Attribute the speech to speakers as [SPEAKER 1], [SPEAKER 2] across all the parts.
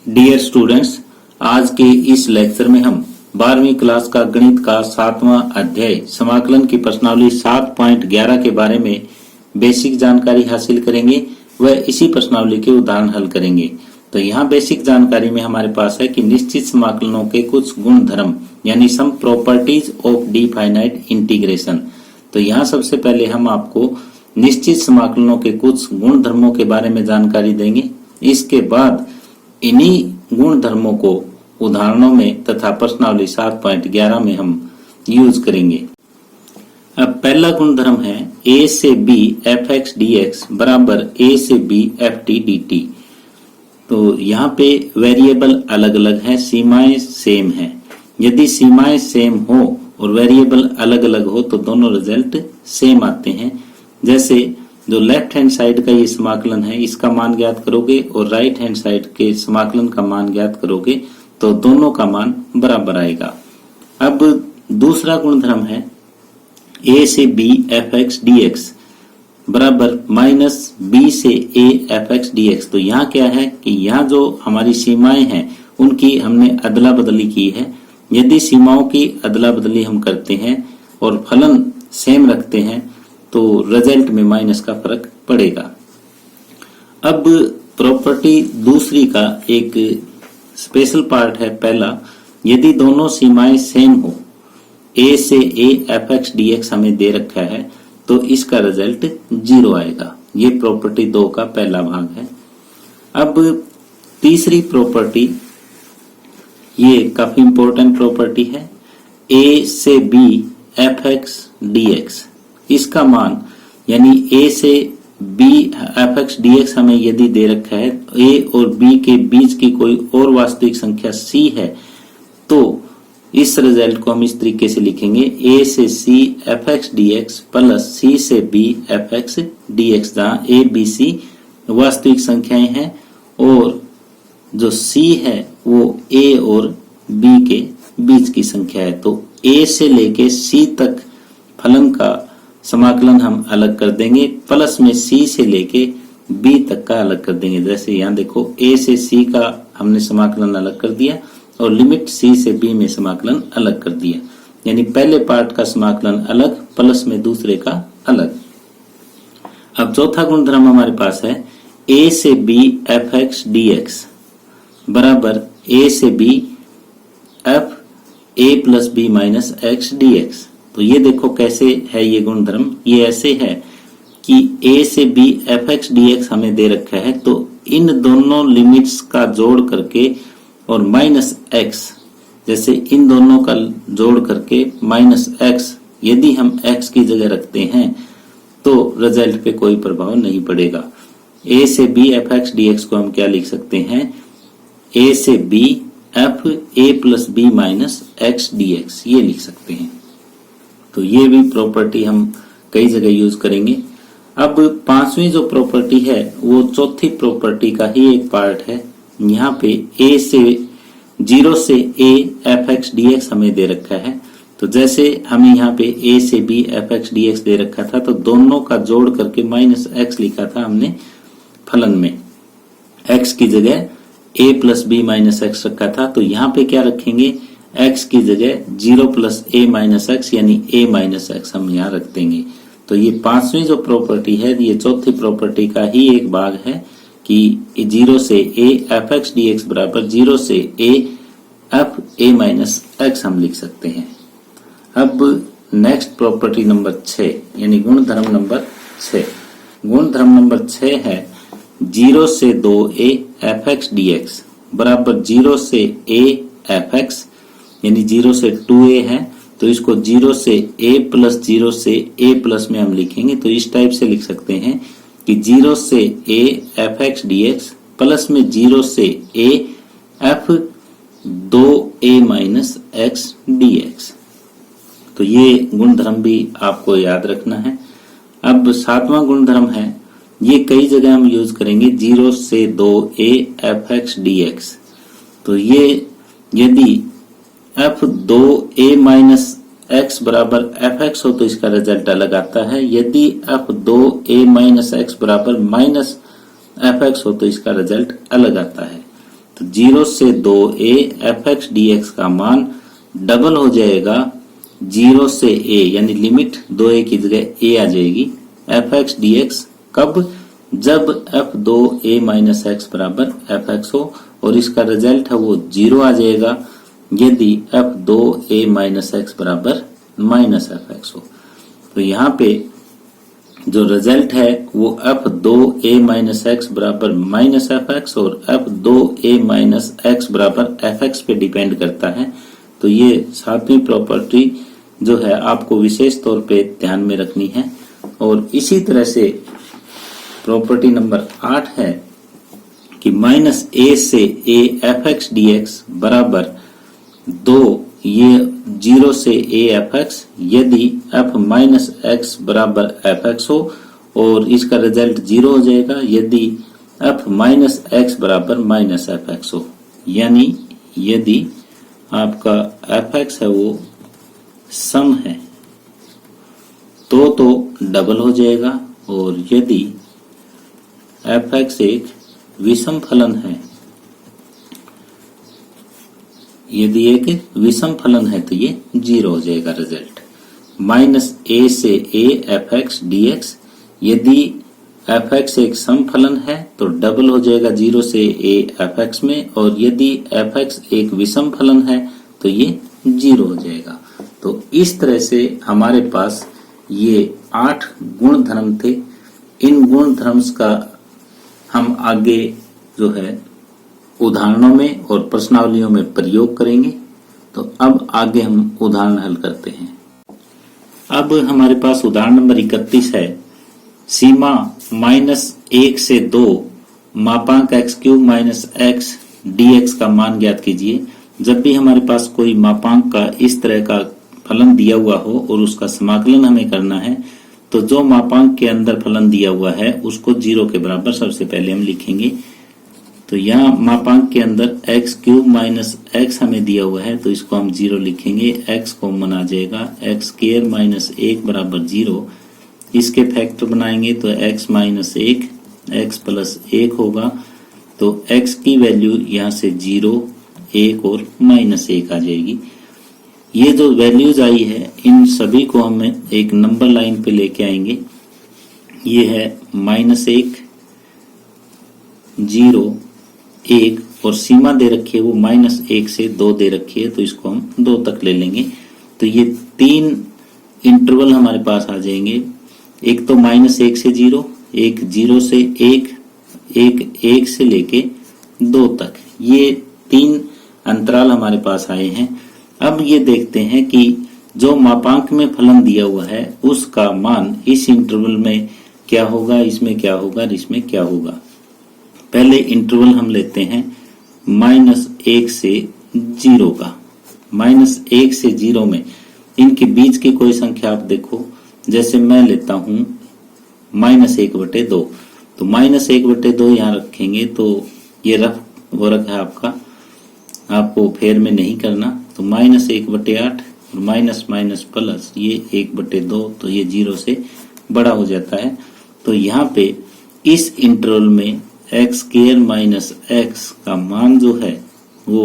[SPEAKER 1] Dear students, आज के इस लेक्चर में हम 12वीं क्लास का गणित का 7वां अध्याय समाकलन की प्रश्नावली 7.11 के बारे में बेसिक जानकारी हासिल करेंगे व इसी प्रश्नावली के उदाहरण हल करेंगे। तो यहाँ बेसिक जानकारी में हमारे पास है कि निश्चित समाकलनों के कुछ गुण धर्म यानी some properties of definite integration. तो यहाँ सबसे पहले हम आपको निश्चित समाकलनों के कुछ गुण धर्मों के बारे में जानकारी देंगे। इसके बाद इन्हीं गुण धर्मों को उदाहरणों में तथा प्रश्नावली 7.11 में हम यूज करेंगे। अब पहला गुण धर्म है a से b f(x) dx बराबर a से b ft dt। तो यहाँ पे वेरिएबल अलग अलग है, सीमाएं सेम है। यदि सीमाएं सेम हो और वेरिएबल अलग अलग हो तो दोनों रिजल्ट सेम आते हैं। जैसे जो लेफ्ट हैंड साइड का ये समाकलन है इसका मान ज्ञात करोगे और राइट हैंड साइड के समाकलन का मान ज्ञात करोगे तो दोनों का मान बराबर आएगा। अब दूसरा गुणधर्म है a से b f(x) dx बराबर माइनस b से a f(x) dx। तो यहाँ क्या है कि यहाँ जो हमारी सीमाएं हैं उनकी हमने अदला बदली की है। यदि सीमाओं की अदला बदली हम करते हैं और फलन सेम रखते हैं तो रिजल्ट में माइनस का फर्क पड़ेगा। अब प्रॉपर्टी दूसरी का एक स्पेशल पार्ट है पहला, यदि दोनों सीमाएं सेम हो, a से a f(x) dx हमें दे रखा है तो इसका रिजल्ट 0 आएगा। ये प्रॉपर्टी 2 का पहला भाग है। अब तीसरी प्रॉपर्टी, ये काफी इंपॉर्टेंट प्रॉपर्टी है, a से b f(x) dx। इसका मान यानी a से b f(x) dx हमें यदि दे रखा है, a और b के बीच की कोई और वास्तविक संख्या c है तो इस रिजल्ट को हम इस तरीके से लिखेंगे, a से c f(x) dx plus c से b f(x) dx, जहां a b c वास्तविक संख्याएं हैं और जो c है वो a और b के बीच की संख्या है। तो a से लेके c तक फलन का समाकलन हम अलग कर देंगे, प्लस में c से लेके b तक का अलग कर देंगे। जैसे यहाँ देखो a से c का हमने समाकलन अलग कर दिया और लिमिट c से b में समाकलन अलग कर दिया, यानी पहले पार्ट का समाकलन अलग प्लस में दूसरे का अलग। अब चौथा गुणधर्म हमारे पास है a से b f(x) dx बराबर a से b f a plus b minus x dx। तो ये देखो कैसे है ये गुणधर्म, ये ऐसे है कि a से b f(x) dx हमें दे रखा है तो इन दोनों लिमिट्स का जोड़ करके और माइनस x, जैसे इन दोनों का जोड़ करके माइनस x यदि हम x की जगह रखते हैं तो रिजल्ट पे कोई प्रभाव नहीं पड़ेगा। a से b f(x) dx को हम क्या लिख सकते हैं, a से b f a plus b minus x dx, ये लिख सकते हैं। तो ये भी प्रॉपर्टी हम कई जगह यूज करेंगे। अब पांचवी जो प्रॉपर्टी है वो चौथी प्रॉपर्टी का ही एक पार्ट है। यहाँ पे a से 0 से a f(x) dx हमें दे रखा है। तो जैसे हमें यहाँ पे a से b f(x) dx दे रखा था तो दोनों का जोड़ करके माइनस x लिखा था हमने फलन में, x की जगह a plus b minus x रखा था। तो यहाँ पे क्या रखेंगे, x की जगह 0 प्लस a माइनस x यानी a माइनस x हम यहाँ रख देंगे। तो ये पांचवी जो प्रॉपर्टी है ये चौथी प्रॉपर्टी का ही एक भाग है कि 0 से a f(x) dx बराबर 0 से a f a minus x हम लिख सकते हैं। अब नेक्स्ट प्रॉपर्टी नंबर 6 यानी गुणधर्म नंबर 6। गुणधर्म नंबर 6 है 0 से 2a f(x) dx बराबर 0 से a f(x) यानी 0 से 2a है तो इसको 0 से a प्लस 0 से a प्लस में हम लिखेंगे। तो इस टाइप से लिख सकते हैं कि 0 से a f(x) dx प्लस में 0 से a f 2a minus x dx। तो ये गुणधर्म भी आपको याद रखना है। अब सातवां गुणधर्म है, ये कई जगह हम यूज करेंगे, 0 से 2a f(x) dx। तो ये यदि f 2a माइनस x बराबर f(x) हो तो इसका रिजल्ट अलग आता है। यदि f 2a माइनस x बराबर माइनस f(x) हो तो इसका रिजल्ट अलग आता है। तो 0 से 2a F x d x का मान डबल हो जाएगा 0 से a, यानी लिमिट 2a की जगह a आ जाएगी एफ एक्स डी एक्स। कब? जब एफ 2a माइनस एक्स बराबर एफ एक्स हो, और इसका रिजल्ट है वो 0 आ जाएगा यदि एफ 2a माइनस एक्स बराबर माइनस एफ एक्स हो। तो यहाँ पे जो रिजल्ट है वो एफ 2a माइनस एक्स बराबर माइनस एफ एक्स और एफ 2a माइनस एक्स बराबर एफ एक्स पे डिपेंड करता है। तो ये सातवीं प्रॉपर्टी जो है आपको विशेष तौर पे ध्यान में रखनी है। और इसी तरह से प्रॉपर्टी नंबर 8 है कि माइनस ए से a f x d x बराबर 2, ये 0 से ए एफ एक्स यदि एफ माइनस एक्स बराबर एफ एक्स हो, और इसका रिजल्ट 0 हो जाएगा यदि एफ माइनस एक्स बराबर माइनस एफ एक्स हो। यानी यदि आपका एफ एक्स है वो सम है तो डबल हो जाएगा, और यदि एफ एक्स एक विषम फलन है, यदि एक विषम फलन है तो ये 0 हो जाएगा रिजल्ट। माइनस ए से a f x d x, यदि एफ एक्स एक सम फलन है तो डबल हो जाएगा 0 से ए एफ एक्स में, और यदि एफ एक्स एक विषम फलन है तो ये 0 हो जाएगा। तो इस तरह से हमारे पास ये 8 गुण धर्म थे। इन गुण धर्म का हम आगे जो है उदाहरणों में और प्रश्नावलियों में प्रयोग करेंगे। तो अब आगे हम उदाहरण हल करते हैं। अब हमारे पास उदाहरण नंबर 31 है। सीमा -1 से 2 मापांक x cube minus x d x का मान ज्ञात कीजिए। जब भी हमारे पास कोई मापांक का इस तरह का फलन दिया हुआ हो और उसका समाकलन हमें करना है, तो जो मापांक के अंदर फलन दिया हुआ है उसको 0 के बराबर सबसे पहले हम लिखेंगे। तो यहाँ मापांक के अंदर एक्स क्यूब माइनस एक्स हमें दिया हुआ है, तो इसको हम 0 लिखेंगे। एक्स कॉमन आ जाएगा, एक्स स्क्वायर माइनस 1 बराबर 0। इसके फैक्टर बनाएंगे तो एक्स माइनस 1 एक्स प्लस 1 होगा। तो एक्स की वैल्यू यहाँ से 0, 1 और माइनस 1 आ जाएगी। ये जो वैल्यूज आई है इन सभी को हम एक नंबर लाइन पे लेके आएंगे। ये है -1, 0, 1 और सीमा दे रखी है वो -1 से 2 दे रखी है, तो इसको हम 2 तक ले लेंगे। तो ये 3 इंटरवल हमारे पास आ जाएंगे। एक तो -1 से 0, एक 0 से 1, एक 1 से लेके 2 तक, ये 3 अंतराल हमारे पास आए हैं। अब ये देखते हैं कि जो मापांक में फलन दिया हुआ है उसका मान इस इंटरवल में क्या होगा, इसमें क्या होगा, इसमें क्या होगा। पहले इंटरवल हम लेते हैं -1 से 0 का। -1 से 0 में इनके बीच की कोई संख्या आप देखो, जैसे मैं लेता हूं -1/2, तो -1/2 यहाँ रखेंगे तो ये रफ वो रखा है आपका, आपको फेर में नहीं करना। तो -1/8 और माइनस माइनस प्लस ये 1/2, तो ये 0 से बड़ा हो जाता है। तो यहाँ पे इस इंटरवल में एक्स स्क्वायर माइनस एक्स का मान जो है वो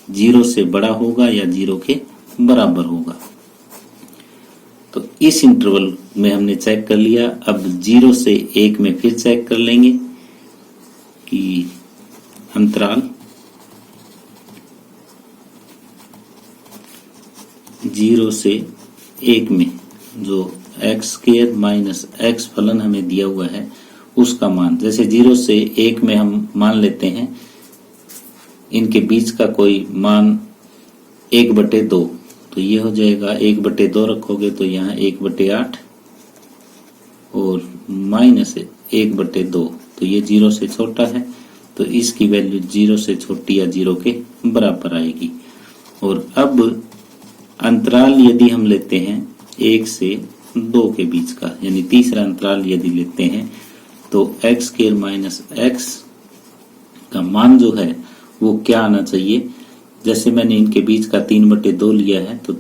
[SPEAKER 1] 0 से बड़ा होगा या 0 के बराबर होगा। तो इस इंटरवल में हमने चेक कर लिया। अब 0 से 1 में फिर चेक कर लेंगे कि अंतराल 0 से 1 में जो एक्स स्क्वायर माइनस एक्स फलन हमें दिया हुआ है उसका मान, जैसे 0 से 1 में हम मान लेते हैं इनके बीच का कोई मान 1/2, तो ये हो जाएगा 1/2 रखोगे तो यहाँ 1/8 और माइनस 1/2, तो ये 0 से छोटा है, तो इसकी वैल्यू 0 से छोटी या 0 के बराबर आएगी। और अब अंतराल यदि हम लेते हैं 1 से 2 के बीच का, यानी तीसरा अंतराल यदि लेते हैं, तो एक्स स्क्वायर माइनस एक्स का मान जो है वो क्या आना चाहिए। जैसे मैंने इनके बीच का 3/2 लिया है, तो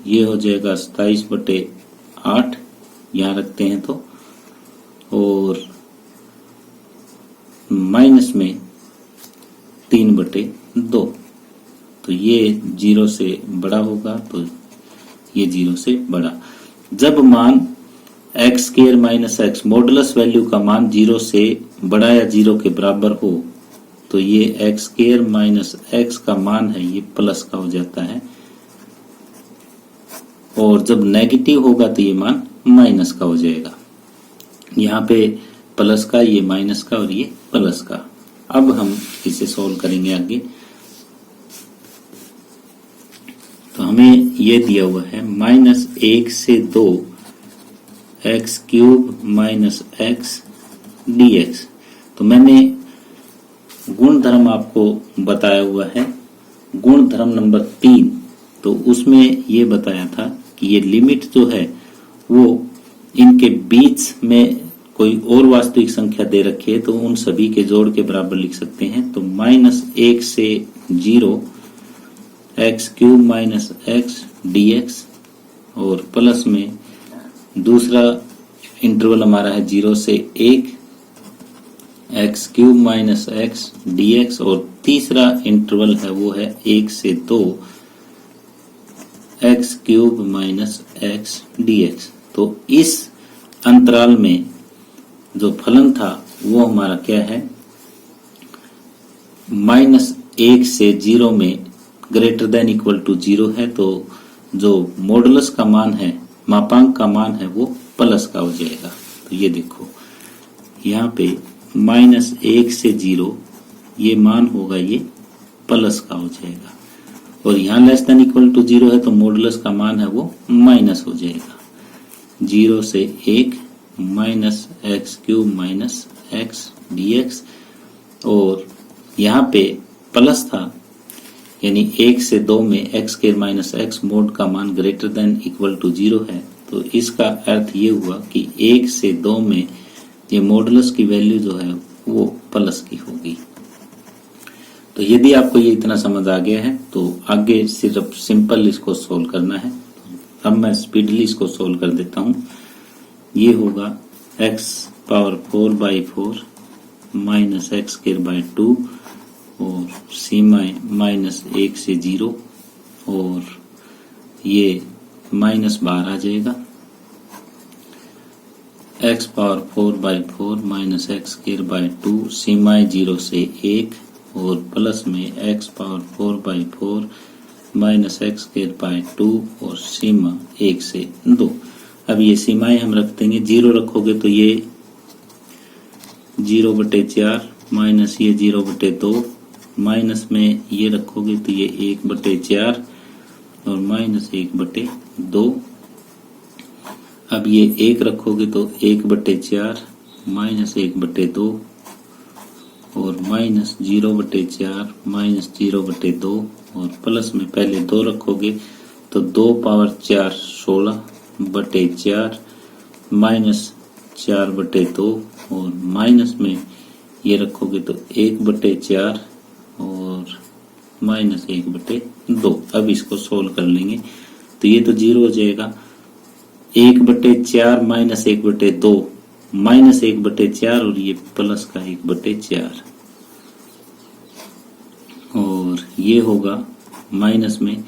[SPEAKER 1] ये हो जाएगा 27/8 यहाँ रखते हैं तो, और माइनस में 3/2। तो ये 0 से बड़ा होगा, तो ये 0 से बड़ा। जब मान x square minus x modulus value का मान 0 से बड़ा या 0 के बराबर हो तो ये एक्स स्क्वायर माइनस एक्स का मान है ये प्लस का हो जाता है, और जब नेगेटिव होगा तो ये मान माइनस का हो जाएगा। यहाँ पे प्लस का, ये माइनस का और ये प्लस का। अब हम इसे सॉल्व करेंगे आगे। तो हमें ये दिया हुआ है -1 से 2 x cube minus x dx। तो मैंने गुणधर्म आपको बताया हुआ है, गुणधर्म नंबर 3। तो उसमें ये बताया था कि ये लिमिट जो है वो इनके बीच में कोई और वास्तविक संख्या दे रखी है तो उन सभी के जोड़ के बराबर लिख सकते हैं। तो -1 से 0 x cube minus x dx, और प्लस में दूसरा इंटरवल हमारा है 0 से 1 x cube minus x dx, और तीसरा इंटरवल है वो है 1 से 2 x cube minus x dx। तो इस अंतराल में जो फलन था वो हमारा क्या है, -1 से 0 में ग्रेटर देन इक्वल टू 0 है। तो जो मॉडुलस का मान है, मापांक का मान है, वो प्लस का हो जाएगा। तो ये देखो यहाँ पे -1 से 0 ये मान होगा ये प्लस का हो जाएगा, और यहाँ लेस देन इक्वल टू 0 है तो मॉडुलस का मान है वो माइनस हो जाएगा। 0 से 1 minus x cube minus x dx, और यहाँ पे प्लस था, यानी 1 से 2 में x square minus x mode का मान ग्रेटर देन इक्वल टू 0 है। तो इसका अर्थ ये हुआ कि 1 से 2 में ये मॉडुलस की वैल्यू जो है वो प्लस की होगी। तो यदि आपको ये इतना समझ आ गया है तो आगे सिर्फ सिंपल इसको सोल्व करना है। अब मैं स्पीडली इसको सोल्व कर देता हूँ। ये होगा x⁴/4 माइनस x²/2 और सीमाएं -1 से 0, और ये -12 आ जाएगा। x⁴/4 माइनस x²/2 सीमाएं 0 से 1, और प्लस में x⁴/4 माइनस x²/2 और सीमा 1 से 2। अब ये सीमाएं हम रख देंगे। 0 रखोगे तो ये 0/4 माइनस ये 0/2, माइनस में ये रखोगे तो ये 1/4 और माइनस 1/2। अब ये 1 रखोगे तो 1/4 माइनस 1/2 और माइनस 0/4 माइनस 0/2, और प्लस में पहले 2 रखोगे तो 2⁴ 16/4 माइनस 4/2, और माइनस में ये रखोगे तो 1/4 और माइनस 1/2। अब इसको सोल्व कर लेंगे तो ये तो 0 हो जाएगा। 1/4 माइनस 1/2 माइनस 1/4, और ये प्लस का 1/4, और ये होगा माइनस में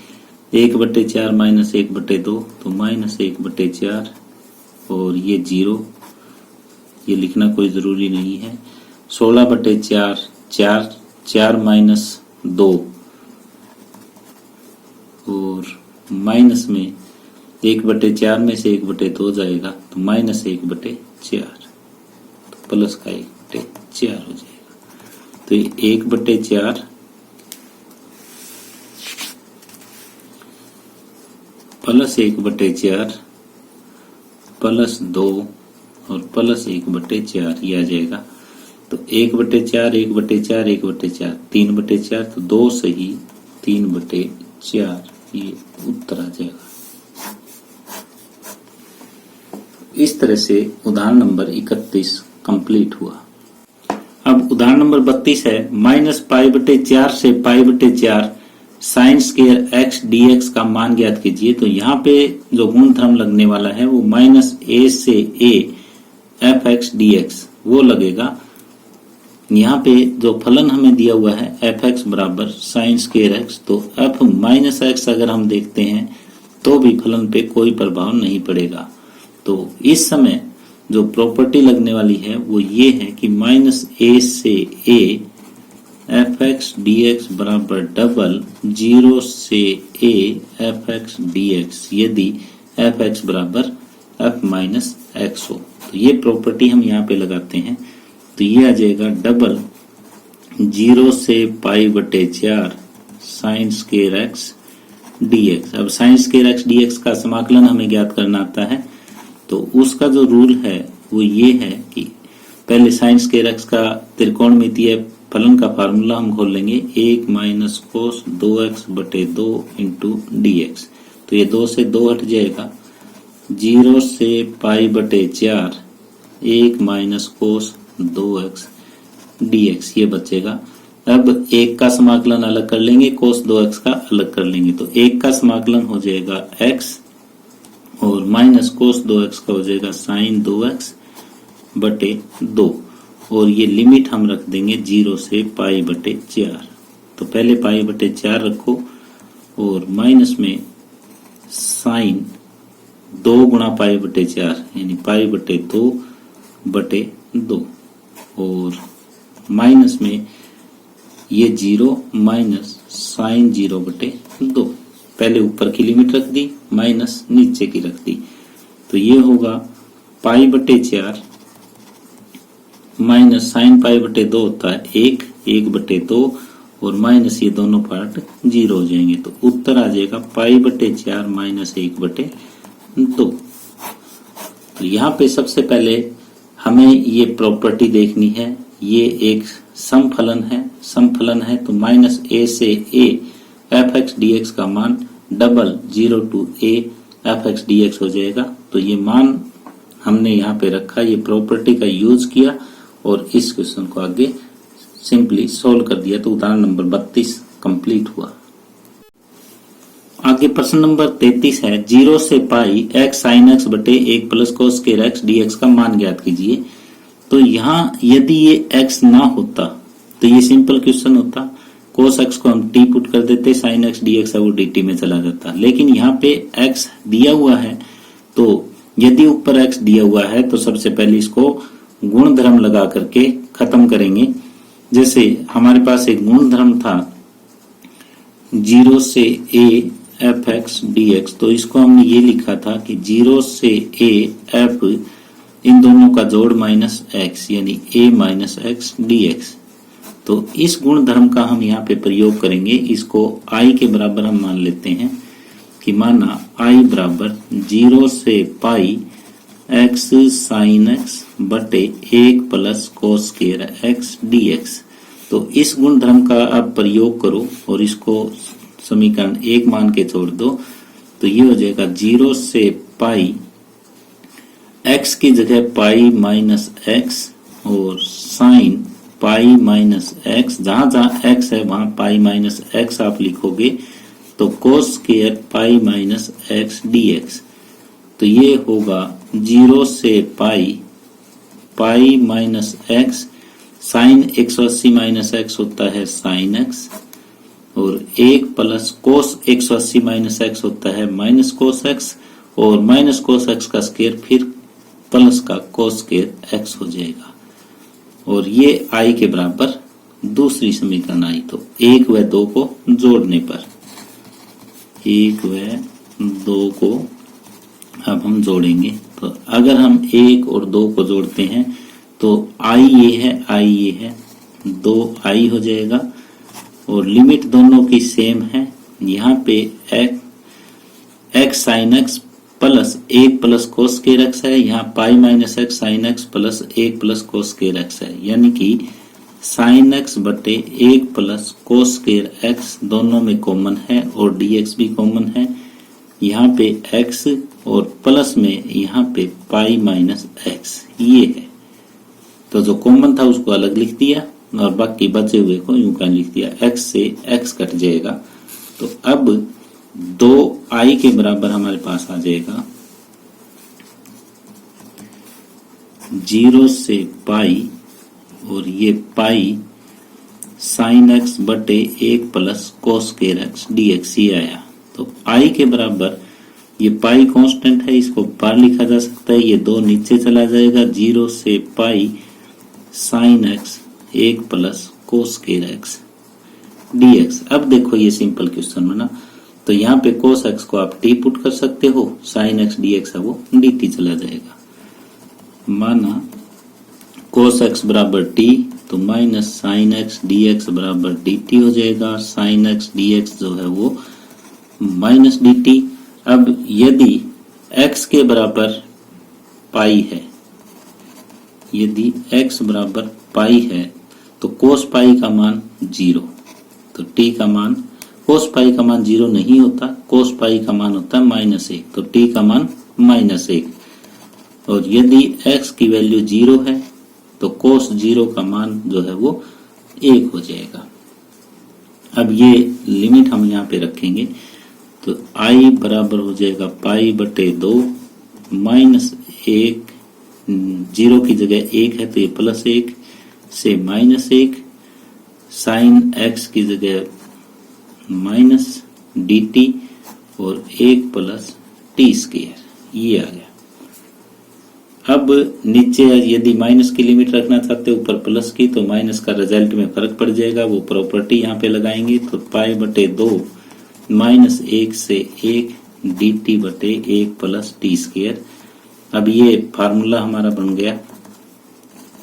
[SPEAKER 1] 1/4 माइनस 1/2 तो माइनस 1/4, और ये 0, ये लिखना कोई जरूरी नहीं है। 16/4 4 माइनस 2, और माइनस में 1/4 में से 1/2 जाएगा तो माइनस 1/4, तो प्लस का 1/4 हो जाएगा। तो ये 1/4 प्लस 1/4 प्लस 2 और प्लस 1/4 ये आ जाएगा। तो 1/4 1/4 1/4 3/4, तो 2 सही 3/4 ये उत्तर आ जाएगा। इस तरह से उदाहरण नंबर 31 कंप्लीट हुआ। अब उदाहरण नंबर 32 है -π/4 से π/4 साइन स्क्वायर x dx का मान ज्ञात कीजिए। तो यहाँ पे जो गुणधर्म लगने वाला है वो -a से a f(x) dx वो लगेगा। यहाँ पे जो फलन हमें दिया हुआ है एफ एक्स बराबर साइन स्क्वायर एक्स, तो एफ माइनस एक्स अगर हम देखते हैं तो भी फलन पे कोई प्रभाव नहीं पड़ेगा। तो इस समय जो प्रॉपर्टी लगने वाली है वो ये है कि माइनस ए से a f x d x बराबर डबल 0 से a f x d x, यदि एफ एक्स बराबर एफ माइनस एक्स हो। तो ये प्रॉपर्टी हम यहाँ पे लगाते हैं, तो ये आ जाएगा डबल 0 से पाई बटे 4 sine square x d x. अब sine square x d x का समाकलन हमें ज्ञात करना आता है, तो उसका जो रूल है वो ये है कि पहले साइन स्क्वायर एक्स का त्रिकोणमितीय फलन का फार्मूला हम खोल लेंगे, 1 माइनस कोस 2x बटे 2 इंटू डी एक्स। तो ये 2 से 2 हट जाएगा, 0 से पाई बटे 4 1 माइनस कोस 2x dx ये बचेगा। अब एक का समाकलन अलग कर लेंगे, कोस 2x का अलग कर लेंगे, तो एक का समाकलन हो जाएगा x और माइनस कोस 2x का हो जाएगा साइन 2x बटे 2, और ये लिमिट हम रख देंगे 0 से पाई बटे 4। तो पहले पाई बटे 4 रखो और माइनस में साइन 2 गुणा पाई बटे 4 यानी पाई बटे 2 बटे 2, और माइनस में ये 0 माइनस साइन 0 बटे 2। पहले ऊपर की लिमिट रख दी, माइनस नीचे की रख दी, तो ये होगा पाई बटे 4 माइनस साइन पाई बटे 2 होता है 1 बटे 2, और माइनस ये दोनों पार्ट 0 हो जाएंगे, तो उत्तर आ जाएगा पाई बटे 4 माइनस 1 बटे 2। तो यहाँ पे सबसे पहले हमें ये प्रॉपर्टी देखनी है, ये एक समफलन है, तो माइनस ए से a f x d x का मान double 0 two a f x d x हो जाएगा। तो ये मान हमने यहाँ पे रखा, ये प्रॉपर्टी का यूज किया और इस क्वेश्चन को आगे सिंपली सोल्व कर दिया, तो उदाहरण नंबर 32 कंप्लीट हुआ। आगे प्रश्न नंबर 33 है, 0 से पाई एक्स साइन एक्स बटे 1 plus cos square x d x का मान ज्ञात कीजिए। तो यहाँ यदि ये x ना होता तो ये सिंपल क्वेश्चन होता, कोस x को हम t पुट कर देते, साइन x dx है वो dt में चला जाता। लेकिन यहाँ पे x दिया हुआ है, तो यदि ऊपर x दिया हुआ है तो सबसे पहले इसको गुणधर्म लगा करके खत्म करेंगे। जैसे हमारे पास एक गुणधर्म था 0 से a F x d x, तो इसको हमने ये लिखा था कि 0 से a एफ इन दोनों का जोड़ माइनस एक्स यानी a minus x d x. तो इस गुणधर्म का हम यहाँ पे प्रयोग करेंगे, इसको i के बराबर हम मान लेते हैं कि माना i बराबर 0 से पाई एक्स साइन एक्स बटे 1 plus cos square x d x. तो इस गुणधर्म का आप प्रयोग करो और इसको समीकरण 1 मान के छोड़ दो, तो ये हो जाएगा 0 से पाई x की जगह पाई माइनस एक्स और साइन पाई माइनस एक्स, जहां जहां x है वहां पाई माइनस एक्स आप लिखोगे, तो cos square pi minus x d x. तो ये होगा 0 से pi minus x, sine 180 minus x होता है साइन एक्स, और 1 प्लस कोस 180 माइनस एक्स होता है माइनस कोस एक्स, और माइनस कोस एक्स का स्क्वायर फिर प्लस का कोस स्क्वायर एक्स हो जाएगा, और ये i के बराबर दूसरी समीकरण आई। तो 1 व 2 को जोड़ने पर 1 व 2 को अब हम जोड़ेंगे, तो अगर हम 1 और 2 को जोड़ते हैं तो i ये है 2i हो जाएगा, और लिमिट दोनों की सेम है। यहाँ पे x sine x plus 1 plus cos square x है, यहाँ पाई minus x sine x plus 1 plus cos square x है, यानी कि साइन एक्स बटे 1 प्लस कोस स्क्वायर एक्स दोनों में कॉमन है और dx भी कॉमन है। यहाँ पे x और प्लस में यहाँ पे पाई माइनस एक्स ये है, तो जो कॉमन था उसको अलग लिख दिया और बाकी बचे हुए को यूं का लिख दिया, x से x कट जाएगा। तो अब 2i के बराबर हमारे पास आ जाएगा 0 से पाई और ये पाई साइन एक्स बटे 1 plus cos square x dx ये आया। तो आई के बराबर ये पाई कांस्टेंट है, इसको बाहर लिखा जा सकता है, ये 2 नीचे चला जाएगा, 0 से pi sine x 1 plus cos square x dx। अब देखो ये सिंपल क्वेश्चन बना, तो यहाँ पे कोस एक्स को आप टी पुट कर सकते हो, साइन एक्स dx है वो dt चला जाएगा। माना कोस एक्स बराबर टी, तो माइनस साइन एक्स dx बराबर dt हो जाएगा, साइन एक्स dx जो है वो माइनस dt। अब यदि x के बराबर पाई है, यदि x बराबर पाई है तो कोस पाई का मान 0, तो t का मान, कोस पाई का मान 0 नहीं होता, कोस पाई का मान होता है -1, तो t का मान -1। और यदि x की वैल्यू 0 है तो कोस 0 का मान जो है वो 1 हो जाएगा। अब ये लिमिट हम यहाँ पे रखेंगे, तो i बराबर हो जाएगा पाई बटे 2 -1, 0 की जगह 1 है तो ये +1 से -1 साइन x की जगह माइनस dt और 1 प्लस टी स्क्वायर, ये आ गया। अब नीचे यदि माइनस की लिमिट रखना चाहते हो ऊपर प्लस की, तो माइनस का रिजल्ट में फर्क पड़ जाएगा, वो प्रॉपर्टी यहाँ पे लगाएंगे, तो पाई बटे 2 -1 से 1 dt बटे 1 प्लस टी स्क्वायर। अब ये फार्मूला हमारा बन गया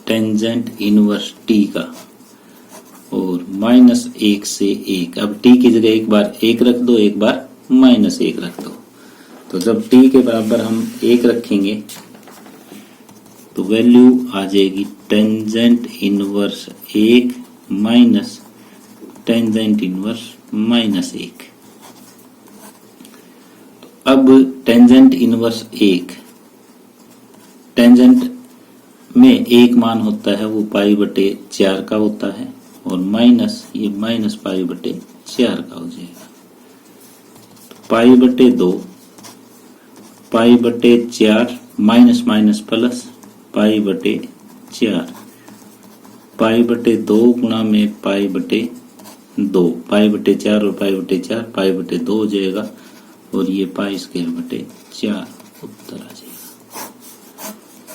[SPEAKER 1] टेंजेंट इनवर्स टी का, और -1 से 1। अब टी की जगह एक बार 1 रख दो, एक बार -1 रख दो, तो जब टी के बराबर हम 1 रखेंगे तो वैल्यू आ जाएगी tangent inverse 1 minus tangent inverse -1। अब टेंजेंट इनवर्स 1, टेंजेंट में एक मान होता है वो पाई बटे 4 का होता है, और माइनस ये माइनस पाई बटे 4 का हो जाएगा। तो पाई बटे 2 पाई बटे 4 माइनस माइनस प्लस पाई बटे 4, पाई बटे 2 गुणा में पाई बटे 2, पाई बटे 4 और पाई बटे 4 पाई बटे 2 हो जाएगा, और ये पाई स्क्वायर बटे 4 उत्तर आ जाएगा।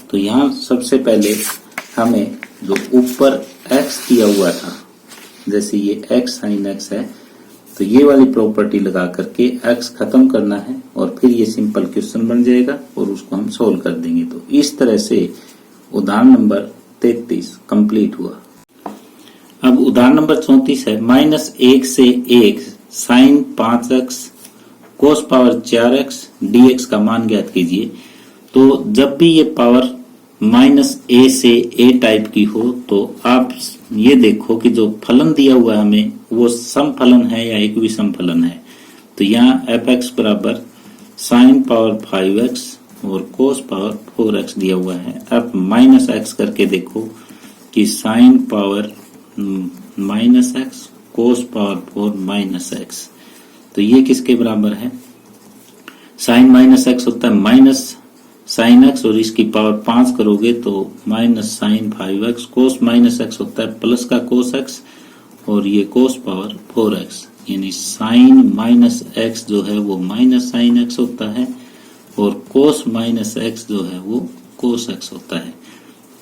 [SPEAKER 1] तो यहाँ सबसे पहले हमें जो ऊपर x दिया हुआ था, जैसे ये x साइन x है, तो ये वाली प्रॉपर्टी लगा करके x खत्म करना है, और फिर ये सिंपल क्वेश्चन बन जाएगा और उसको हम सोल्व कर देंगे। तो इस तरह से उदाहरण नंबर 33 कंप्लीट हुआ। अब उदाहरण नंबर 34 है, -1 से 1 साइन 5x कोस पावर 4x dx का मान ज्ञात कीजिए। तो जब भी ये पावर -a से a टाइप की हो, तो आप ये देखो कि जो फलन दिया हुआ है हमें वो सम फलन है या एक विषम फलन है। तो यहाँ fx बराबर साइन पावर 5x और कोस पावर 4x दिया हुआ है। अब -x करके देखो कि साइन पावर -x कोस पावर 4 -x, तो ये किसके बराबर है? साइन -x होता है माइनस साइन x, और इसकी पावर 5 करोगे तो माइनस साइन 5x, कोस -x होता है प्लस का कोस x, और ये कोस पावर 4x, यानी साइन -x जो है वो माइनस साइन x होता है, और कोस -x जो है वो कोस x होता है।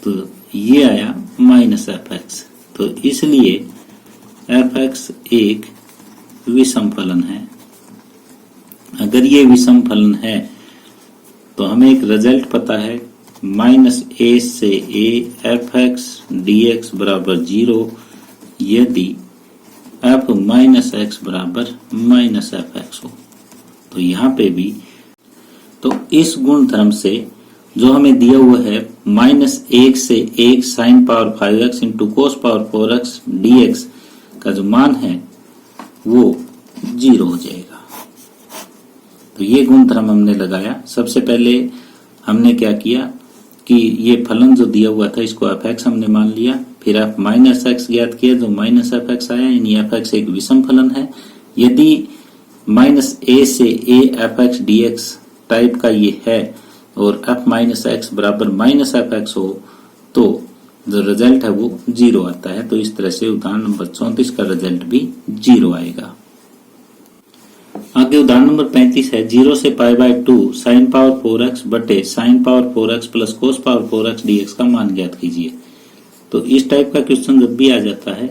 [SPEAKER 1] तो ये आया -fx। तो इसलिए fx एक विषम फलन है। अगर ये विषम फलन है तो हमें एक रिजल्ट पता है, -a से a fx dx बराबर 0 यदि f -x बराबर -fx हो। तो यहाँ पे भी तो इस गुणधर्म से जो हमें दिया हुआ है -1 से 1 sine power 5x into cos power 4x dx का जो मान है वो 0 हो जाएगा। तो ये गुणधर्म हमने लगाया। सबसे पहले हमने क्या किया कि ये फलन जो दिया हुआ था इसको fx हमने मान लिया, फिर f -x ज्ञात किया, जो -fx आया, यानी fx एक विषम फलन है। यदि -a से a fx dx टाइप का ये है और f -x बराबर -fx हो, तो जो रिजल्ट है वो 0 आता है। तो इस तरह से उदाहरण नंबर 34 का रिजल्ट भी 0 आएगा। आगे उदाहरण नंबर 35 है 0 से π/2 sin पावर 4x बटे sin power 4x plus cos power 4x dx का मान ज्ञात कीजिए। तो इस टाइप का क्वेश्चन जब भी आ जाता है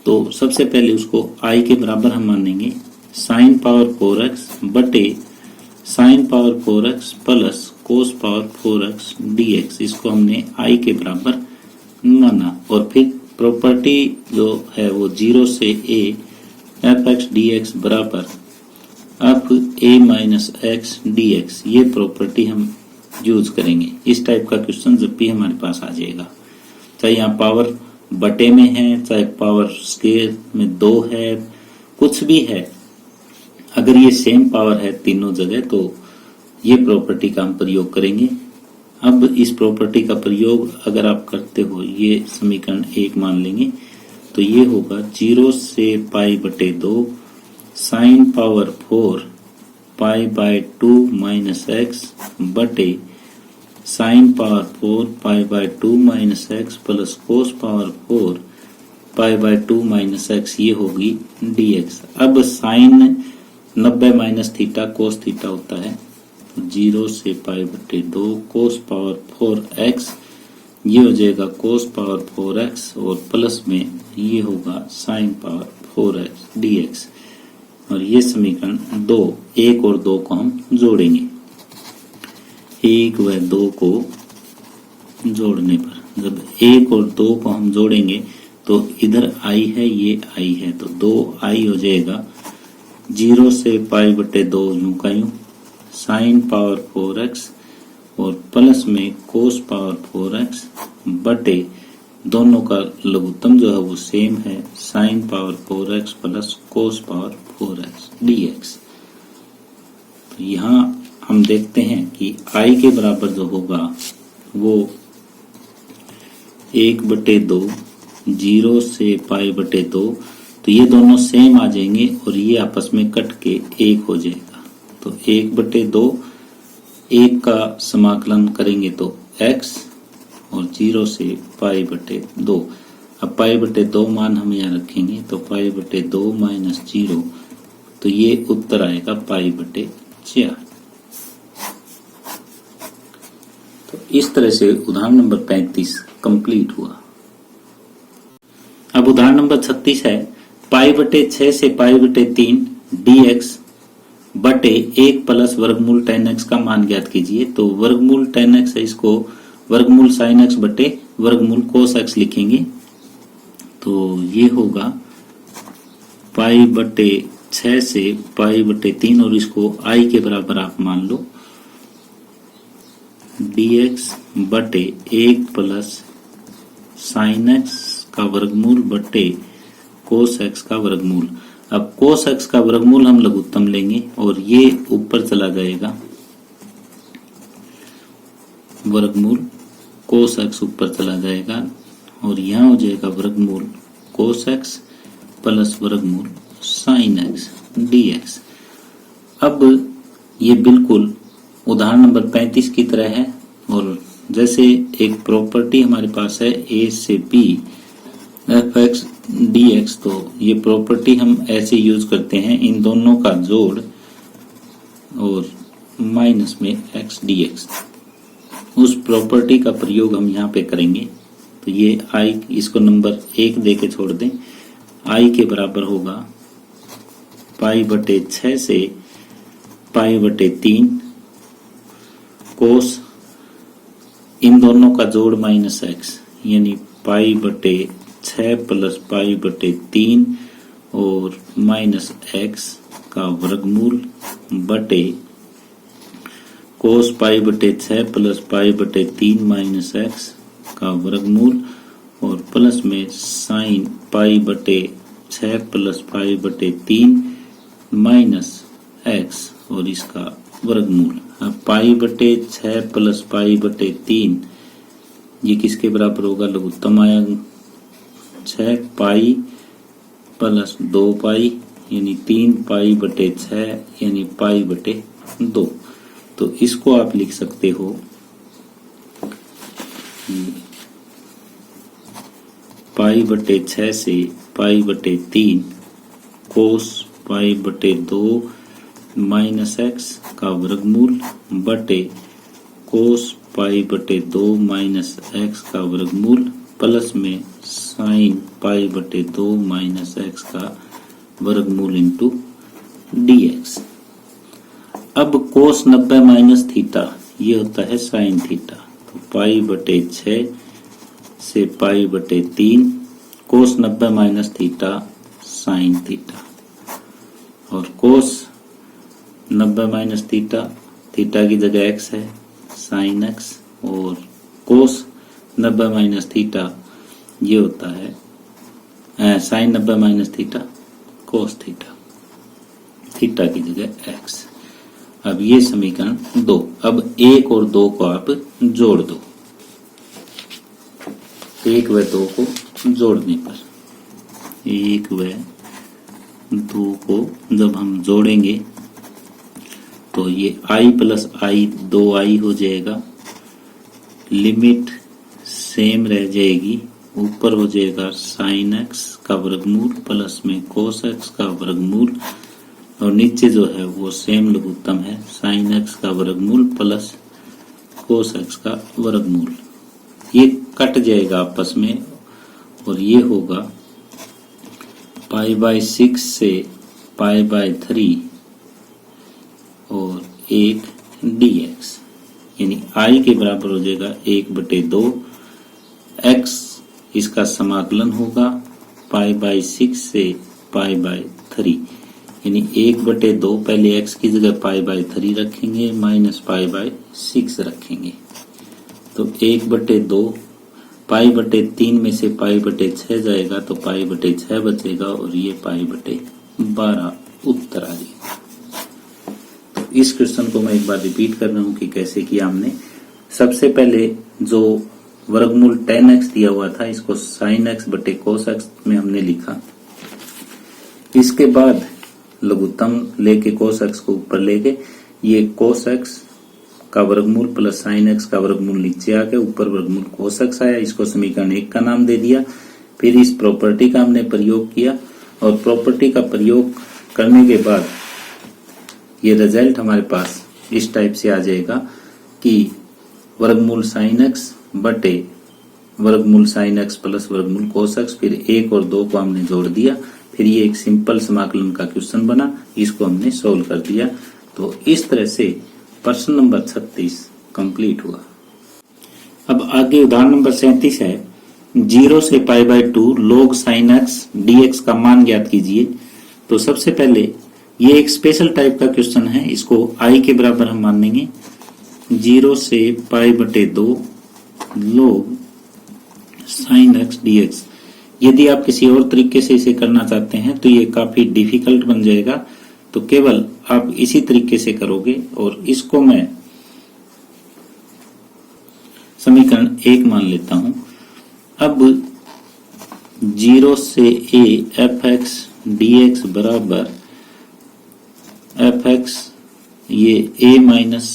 [SPEAKER 1] तो सबसे पहले उसको i के बराबर हम मानेंगे sin पावर 4x बटे sin power 4x plus cos power 4x dx, इसको हमने i के बराबर माना। और फिर प्रॉपर्टी जो है वो 0 से a fx dx बराबर अब a माइनस एक्स dx, ये प्रॉपर्टी हम यूज करेंगे। इस टाइप का क्वेश्चन जब भी हमारे पास आ जाएगा, चाहे यहाँ पावर बटे में है, चाहे पावर स्केयर में 2 है, कुछ भी है, अगर ये सेम पावर है तीनों जगह तो ये प्रॉपर्टी का हम प्रयोग करेंगे। अब इस प्रॉपर्टी का प्रयोग अगर आप करते हो, ये समीकरण 1 मान लेंगे तो ये होगा 0 से π/2 sin पावर 4 π/2 माइनस एक्स बटे sin power 4 π/2 minus x plus cos power 4 π/2 minus x, ये होगी dx। अब sin 90 minus theta cos theta होता है, 0 से π/2 cos पावर 4x, ये हो जाएगा cos पावर 4x और प्लस में ये होगा sin पावर 4x dx। और ये समीकरण 2, 1 और 2 को हम जोड़ेंगे। 1 व 2 को जोड़ने पर जब 1 और 2 को हम जोड़ेंगे तो इधर i है, ये i है, तो 2i हो जाएगा 0 से π/2 यूं का यूं sin पावर 4x और प्लस में cos पावर 4x बटे दोनों का लघुत्तम जो है वो सेम है sin power 4x plus cos power 4x dx। तो यहाँ हम देखते हैं कि i के बराबर जो होगा वो 1/2 0 से π/2, तो ये दोनों सेम आ जाएंगे और ये आपस में कट के 1 हो जाएगा। तो 1/2, 1 का समाकलन करेंगे तो x और 0 से π/2। अब π/2 मान हम यहाँ रखेंगे तो π/2 माइनस 0, तो ये उत्तर आएगा π/4। तो इस तरह से उदाहरण नंबर 35 कंप्लीट हुआ। अब उदाहरण नंबर 36 है π/6 से π/3 dx बटे 1 प्लस वर्गमूल tan x का मान ज्ञात कीजिए। तो वर्गमूल tan x है, इसको वर्गमूल sin x बटे वर्गमूल cos x लिखेंगे। तो ये होगा π/6 से π/3 और इसको i के बराबर आप मान लो dx बटे 1 प्लस sin x का वर्गमूल बटे cos x का वर्गमूल। अब cos x का वर्गमूल हम लघुत्तम लेंगे और ये ऊपर चला जाएगा, वर्गमूल cos x ऊपर चला जाएगा और यहाँ हो जाएगा वर्गमूल cos x प्लस वर्गमूल sin x dx। अब ये बिल्कुल उदाहरण नंबर 35 की तरह है और जैसे एक प्रॉपर्टी हमारे पास है a से b fx dx, तो ये प्रॉपर्टी हम ऐसे यूज करते हैं, इन दोनों का जोड़ और माइनस में x dx, उस प्रॉपर्टी का प्रयोग हम यहाँ पे करेंगे। तो ये i, इसको नंबर 1 दे के छोड़ दें, i के बराबर होगा π/6 से π/3 कोस इन दोनों का जोड़ माइनस x, यानी π/6 प्लस π/3 और माइनस x का वर्गमूल बटे कोस π/6 प्लस π/3 माइनस x का वर्गमूल और प्लस में साइन π/6 प्लस π/3 माइनस x और इसका वर्गमूल। अब π/6 प्लस π/3 ये किसके बराबर होगा, लघुत्तम आया 6 पाई प्लस 2 पाई यानी 3 π/6 यानी π/2। तो इसको आप लिख सकते हो पाई बटे 6 से पाई बटे 3 कोस पाई बटे 2 माइनस एक्स का वर्गमूल बटे कोस पाई बटे 2 माइनस एक्स का वर्गमूल प्लस में साइन पाई बटे 2 माइनस एक्स का वर्गमूल इंटू dx। अब कोस 90 माइनस थीटा ये होता है साइन थीटा, तो पाई बटे 6 से पाई बटे 3 कोस 90 माइनस थीटा साइन थीटा, और कोस 90 माइनस थीटा, थीटा की जगह x है साइन x, और कोस 90 माइनस थीटा ये होता है sine 90 minus theta cos theta, theta की जगह x। अब ये समीकरण 2। अब 1 और 2 को आप जोड़ दो, 1 व 2 को जोड़ने पर 1 व 2 को जब हम जोड़ेंगे तो ये i प्लस आई 2i हो जाएगा, लिमिट सेम रह जाएगी, ऊपर हो जाएगा साइन x का वर्गमूल प्लस में कोस x का वर्गमूल, और नीचे जो है वो सेम लघुत्तम है साइन x का वर्गमूल प्लस कोस x का वर्गमूल। ये कट जाएगा आपस में और ये होगा पाई बाय 6 से पाई बाय 3 और 1 dx, यानी i के बराबर हो जाएगा 1/2 x, इसका समाकलन होगा पाई बाय 6 से पाई बाय 3, यानी 1/2 पहले x की जगह पाई बाय 3 रखेंगे माइनस पाई बाय 6 रखेंगे, तो 1/2 पाई बटे 3 में से पाई बटे 6 जाएगा तो पाई बटे 6 बचेगा, और ये पाई बटे 12 उत्तर आ जाएगा। तो इस क्वेश्चन को मैं एक बार रिपीट कर रहा हूं कि कैसे किया हमने। सबसे पहले जो वर्गमूल tan x दिया हुआ था इसको sin x बटे cos x में हमने लिखा, इसके बाद लघुत्तम लेके cos x को ऊपर लेके ये cos x का वर्गमूल प्लस sin x का वर्गमूल नीचे आ गया, ऊपर वर्गमूल cos x आया, इसको समीकरण 1 का नाम दे दिया। फिर इस प्रॉपर्टी का हमने प्रयोग किया, और प्रॉपर्टी का प्रयोग करने के बाद ये रिजल्ट हमारे पास इस टाइप से आ जाएगा कि वर्गमूल sin x बटे वर्गमूल sin x प्लस वर्गमूल cos x, फिर 1 और 2 को हमने जोड़ दिया, फिर ये एक सिंपल समाकलन का क्वेश्चन बना, इसको हमने सोल्व कर दिया। तो इस तरह से प्रश्न नंबर 36 कंप्लीट हुआ। अब आगे उदाहरण नंबर 37 है, 0 से pi by 2 log sin x dx का मान ज्ञात कीजिए। तो सबसे पहले ये एक स्पेशल टाइप का क्वेश्चन है, इसको i के बराबर हम मान लेंगे। 0 से पाई बटे 2 log sin x dx। यदि आप किसी और तरीके से इसे करना चाहते हैं तो ये काफी डिफिकल्ट बन जाएगा, तो केवल आप इसी तरीके से करोगे, और इसको मैं समीकरण 1 मान लेता हूं। अब 0 से a fx dx बराबर fx ये a माइनस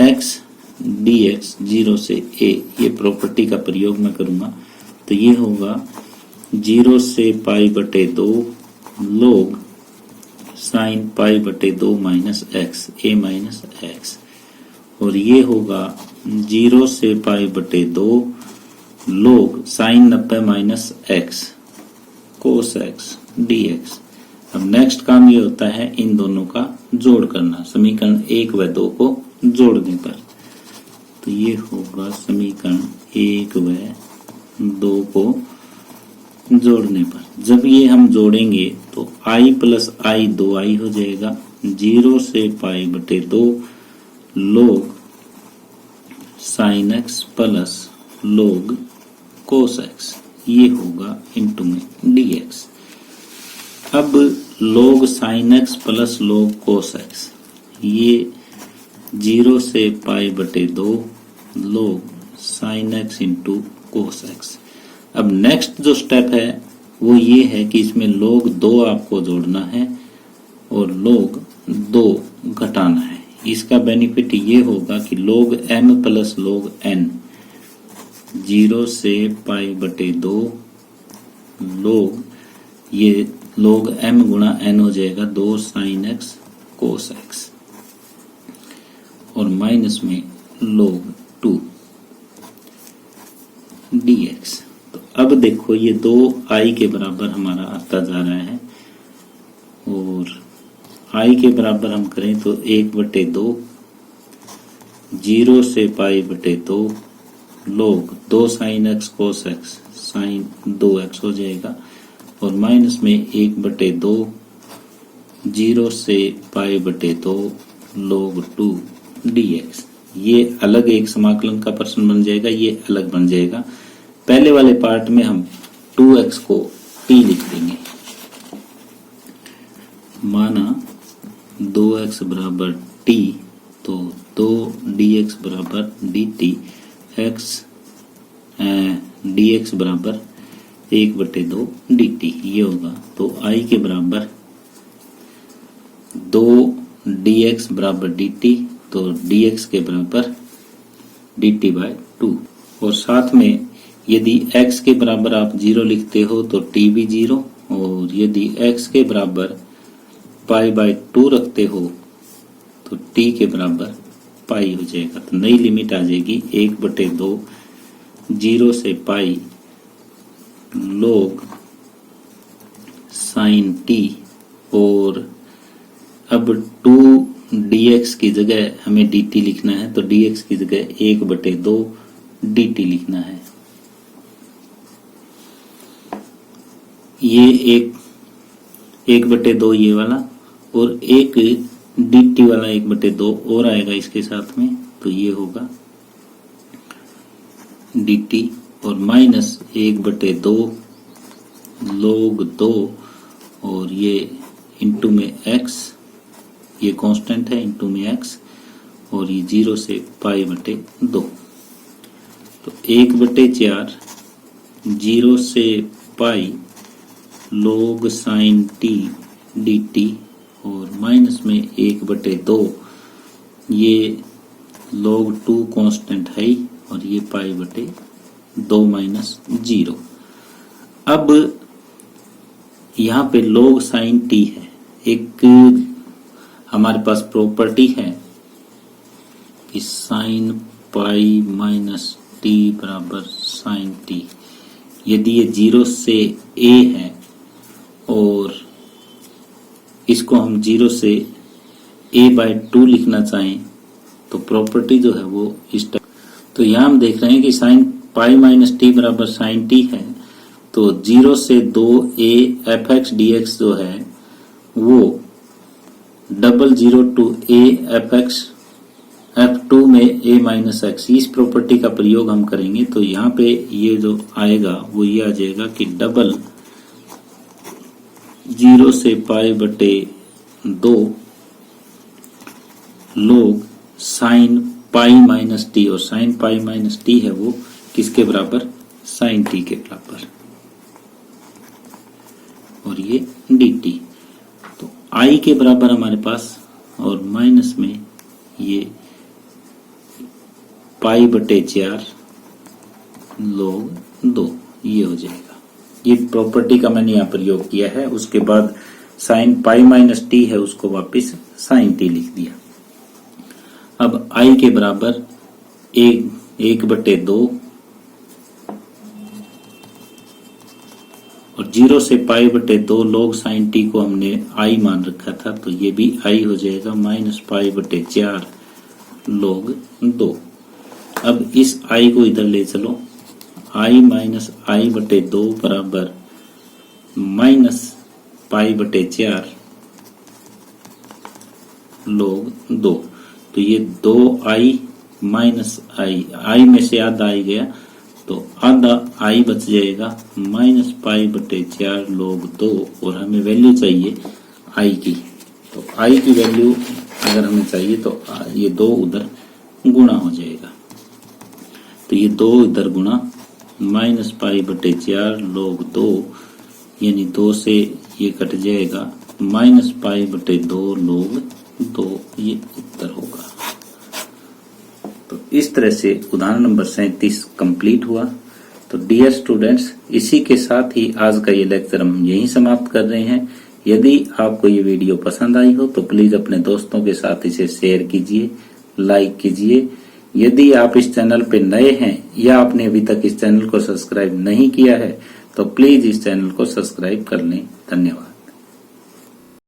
[SPEAKER 1] x dx 0 से a, ये प्रॉपर्टी का प्रयोग मैं करूंगा, तो ये होगा 0 से पाई बटे 2 log साइन पाई बटे 2 minus x a minus x, और ये होगा 0 से पाई बटे 2 log sine 90 minus x cos x dx। अब नेक्स्ट काम ये होता है इन दोनों का जोड़ करना, समीकरण 1 व 2 को जोड़ने पर, तो ये होगा समीकरण 1 व 2 को जोड़ने पर। जब ये हम जोड़ेंगे तो i प्लस आई 2i हो जाएगा, 0 से पाई बटे 2 log sine x plus log cos x, ये होगा इंटू में dx। अब log sine x plus log cos x, ये 0 से पाई बटे 2 log sine x into cos x। अब नेक्स्ट जो स्टेप है वो ये है कि इसमें log 2 आपको जोड़ना है और log 2 घटाना है। इसका बेनिफिट ये होगा कि log m plus log n, 0 से पाई बटे 2 लोग, ये log m गुणा n हो जाएगा 2 sin x cos x और माइनस में log 2 dx। तो अब देखो ये 2i के बराबर हमारा आता जा रहा है और i के बराबर हम करें तो 1/2 0 से पाई बटे 2 log 2 sin x cos x sin 2x हो जाएगा और माइनस में 1/2 0 से पाई बटे 2 log 2 dx। ये अलग एक समाकलन का प्रश्न बन जाएगा, ये अलग बन जाएगा। पहले वाले पार्ट में हम 2x को t लिख देंगे। माना 2x बराबर t तो 2 dx बराबर dt, x dx बराबर 1/2 dt ये होगा। तो i के बराबर 2 dx बराबर dt, तो dx के बराबर dt/2 और साथ में यदि x के बराबर आप 0 लिखते हो तो t भी 0 और यदि x के बराबर π/2 रखते हो तो t के बराबर पाई हो जाएगा। तो नई लिमिट आ जाएगी 1/2 0 से पाई log sin t और अब 2 dx की जगह हमें dt लिखना है तो dx की जगह 1/2 dt लिखना है। ये 1/2 ये वाला और एक dt वाला 1/2 और आएगा इसके साथ में, तो ये होगा dt और माइनस 1/2 log 2 और ये इंटू में x, ये कांस्टेंट है, इंटू में x और ये 0 से π/2 तो 1/4 0 से पाई log sin t dt और माइनस में 1/2 ये log 2 कांस्टेंट है और ये π/2 माइनस 0। अब यहाँ पे log sin t है, एक हमारे पास प्रॉपर्टी है कि sin पाई माइनस t बराबर sin t। यदि ये 0 से a है और इसको हम 0 से a/2 लिखना चाहें तो प्रॉपर्टी जो है वो इस टाइप। तो यहाँ हम देख रहे हैं कि sin पाई माइनस t बराबर sin t है तो 0 से 2a fx dx जो है वो 0 to a fx f2 में a माइनस x, इस प्रॉपर्टी का प्रयोग हम करेंगे। तो यहाँ पे ये जो आएगा वो ये आ जाएगा कि 0 से π/2 log sin pi minus T और sin पाई माइनस टी है वो किसके बराबर, sin t के बराबर और ये dt। तो i के बराबर हमारे पास और माइनस में ये π/4 log 2 ये हो जाएगा। ये प्रॉपर्टी का मैंने यहाँ प्रयोग किया है। उसके बाद sin पाई माइनस टी है उसको वापस sin t लिख दिया। अब i के बराबर 1/2 और 0 से π/2 log sin t को हमने i मान रखा था तो ये भी i हो जाएगा माइनस π/4 log 2। अब इस i को इधर ले चलो, i माइनस i/2 बराबर माइनस π/4 log 2। तो ये 2i माइनस i में से आधा आई गया तो आधा i बच जाएगा माइनस π/4 log 2 और हमें वैल्यू चाहिए i की। तो i की वैल्यू अगर हमें चाहिए तो ये 2 उधर गुणा हो जाएगा। तो ये 2 इधर गुणा माइनस π/4 log 2 यानी 2 से ये कट जाएगा माइनस π/2 log 2 ये उत्तर होगा। तो इस तरह से उदाहरण नंबर 37 कंप्लीट हुआ। तो डियर स्टूडेंट्स, इसी के साथ ही आज का ये लेक्चर हम यहीं समाप्त कर रहे हैं। यदि आपको ये वीडियो पसंद आई हो तो प्लीज अपने दोस्तों के साथ इसे शेयर कीजिए, लाइक कीजिए। यदि आप इस चैनल पे नए हैं या आपने अभी तक इस चैनल को सब्सक्राइब नहीं किया है तो प्लीज इस चैनल को सब्सक्राइब कर लें। धन्यवाद।